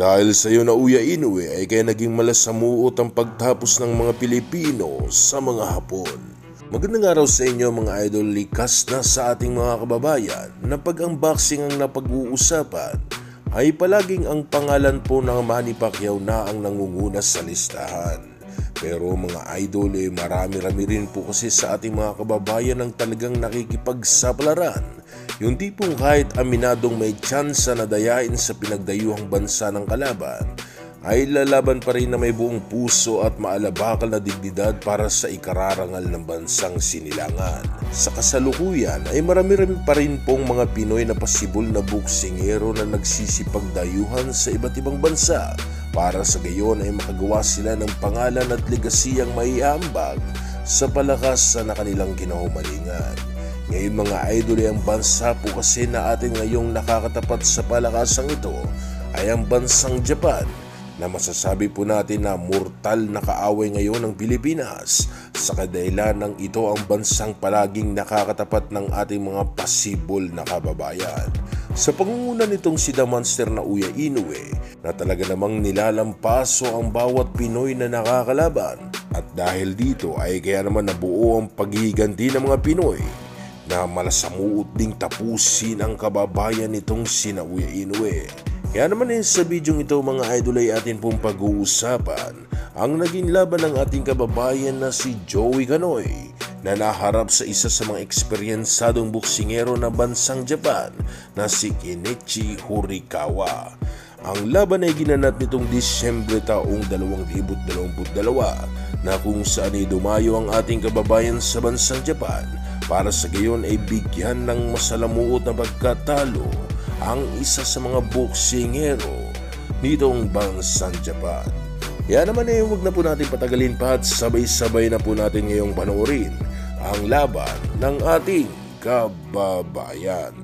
Dahil sa iyo na Uya Inoue ay kaya naging malasamuot ang pagtapos ng mga Pilipino sa mga Hapon. Magandang araw sa inyo mga idol, likas na sa ating mga kababayan na pag-unboxing ang napag-uusapan ay palaging ang pangalan po ng Manny Pacquiao na ang nangunguna sa listahan. Pero mga idol marami-rami rin po kasi sa ating mga kababayan ang talagang nakikipagsapalaran. Yung tipong kahit aminadong may tsansa na dayain sa pinagdayuhang bansa ng kalaban, ay lalaban pa rin na may buong puso at maalabakal na dignidad para sa ikararangal ng bansang sinilangan. Sa kasalukuyan ay marami-rami pa rin pong mga Pinoy na pasibol na boksingero na nagsisipagdayuhan sa iba't ibang bansa para sa gayon ay makagawa sila ng pangalan at legasiyang maiambag sa palakas na kanilang kinahumalingan. Ngayon mga idol ay ang bansa po kasi na atin ngayong nakakatapat sa palakasang ito ay ang bansang Japan, na masasabi po natin na mortal na kaaway ngayon ng Pilipinas sa kadahilan ng ito ang bansang palaging nakakatapat ng ating mga pasibol na kababayan. Sa pangunguna nitong si The Monster na Uya Inoue na talaga namang nilalampaso ang bawat Pinoy na nakakalaban, at dahil dito ay kaya naman nabuo ang paghihiganti ng mga Pinoy na malasamuot ding tapusin ang kababayan nitong si Uya Inoue. Kaya naman sa bidyong ito mga idol ay atin pong pag-uusapan ang naging laban ng ating kababayan na si Joey Canoy na naharap sa isa sa mga eksperyensadong boksingero ng bansang Japan na si Kenichi Horikawa. Ang laban ay ginanap nitong Disyembre taong 2022 na kung saan ay dumayo ang ating kababayan sa bansang Japan para sa gayon ay bigyan ng masalamuot na pagkatalo ang isa sa mga boksingero nitong bansang Japan. Kaya naman huwag na po natin patagalin pa at sabay-sabay na po natin ngayong panoorin ang laban ng ating kababayan.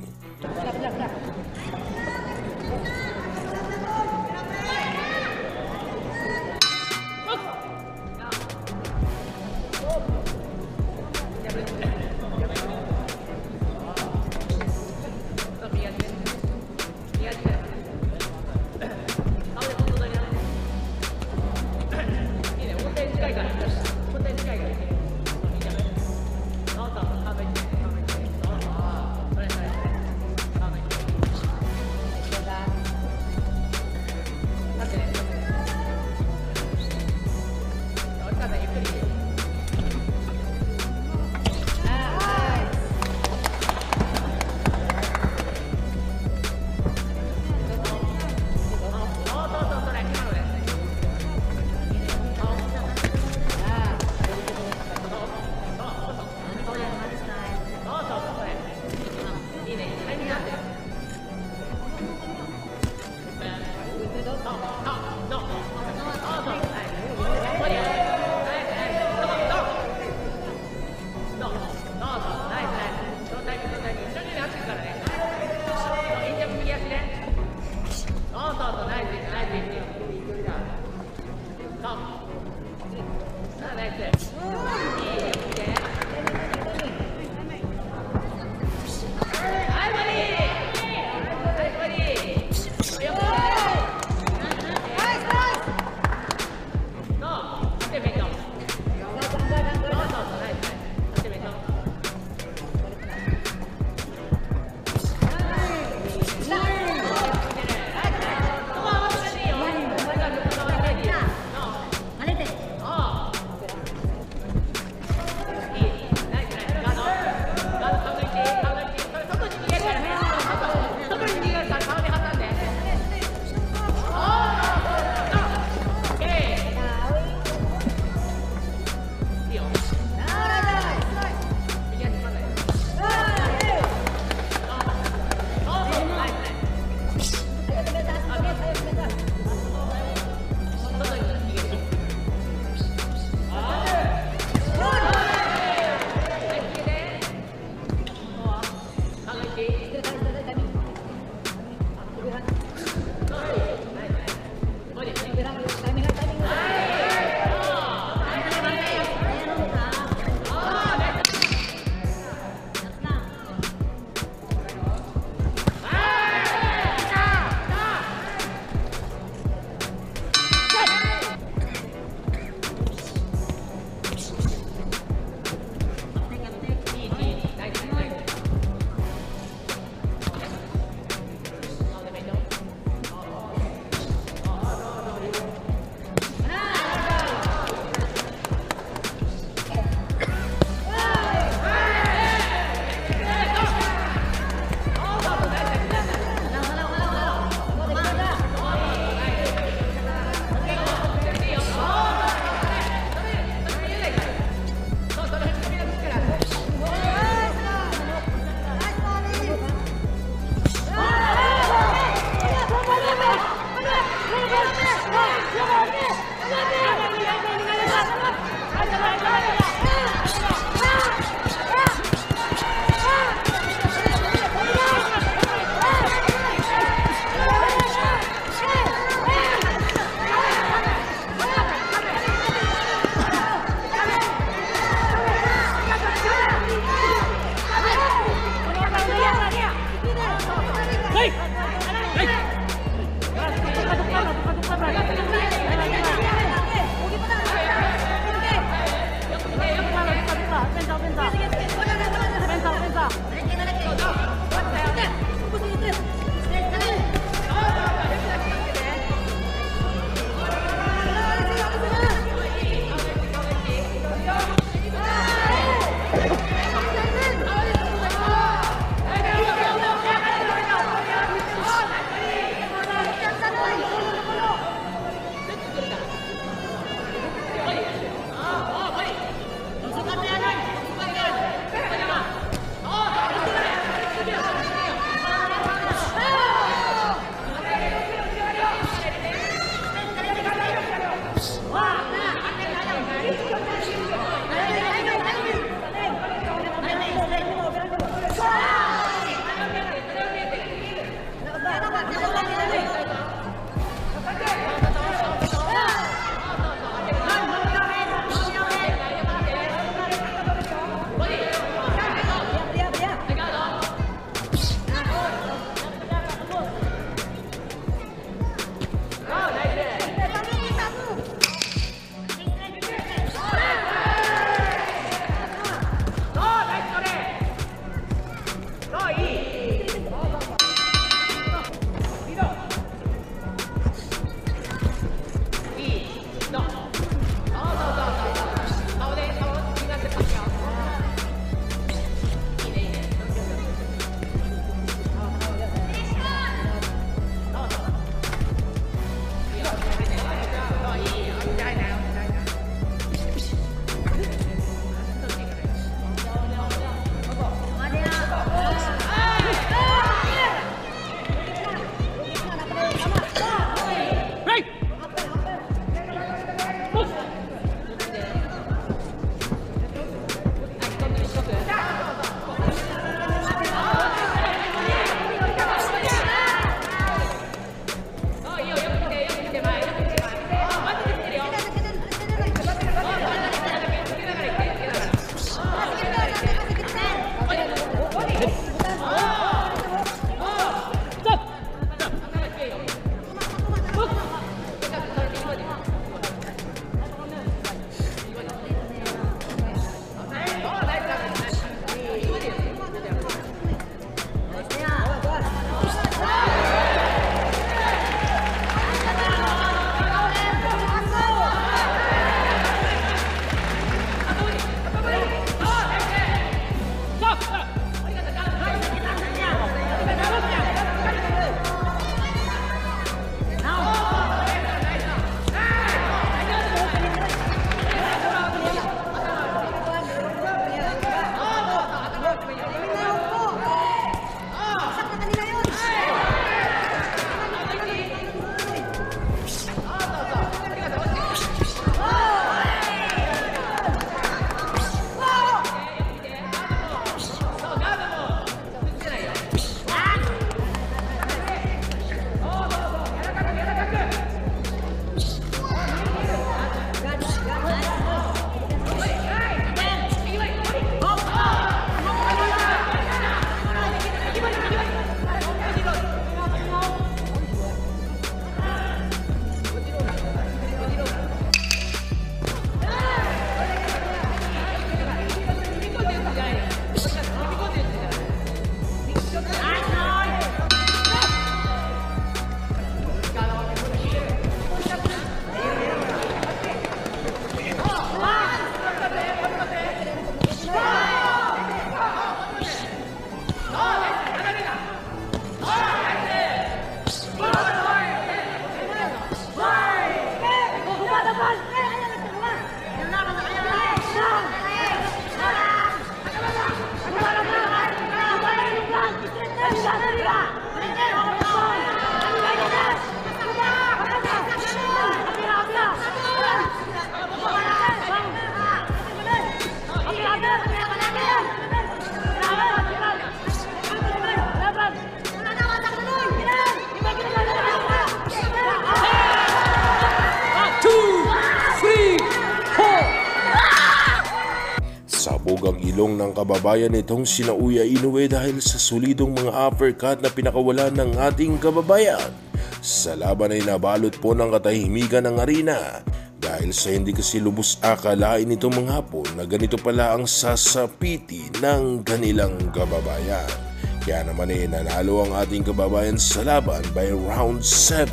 Sumabog ang ilong ng kababayan nitong sina Uya Inoue dahil sa solidong mga uppercut na pinakawalan ng ating kababayan. Sa laban ay nabalot po ng katahimikan ng arena dahil sa hindi kasi lubos akalain nitong mga Hapon na ganito pala ang sasapiti ng kanilang kababayan. Kaya naman nanalo ang ating kababayan sa laban by round 7.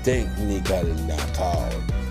Technical knockout.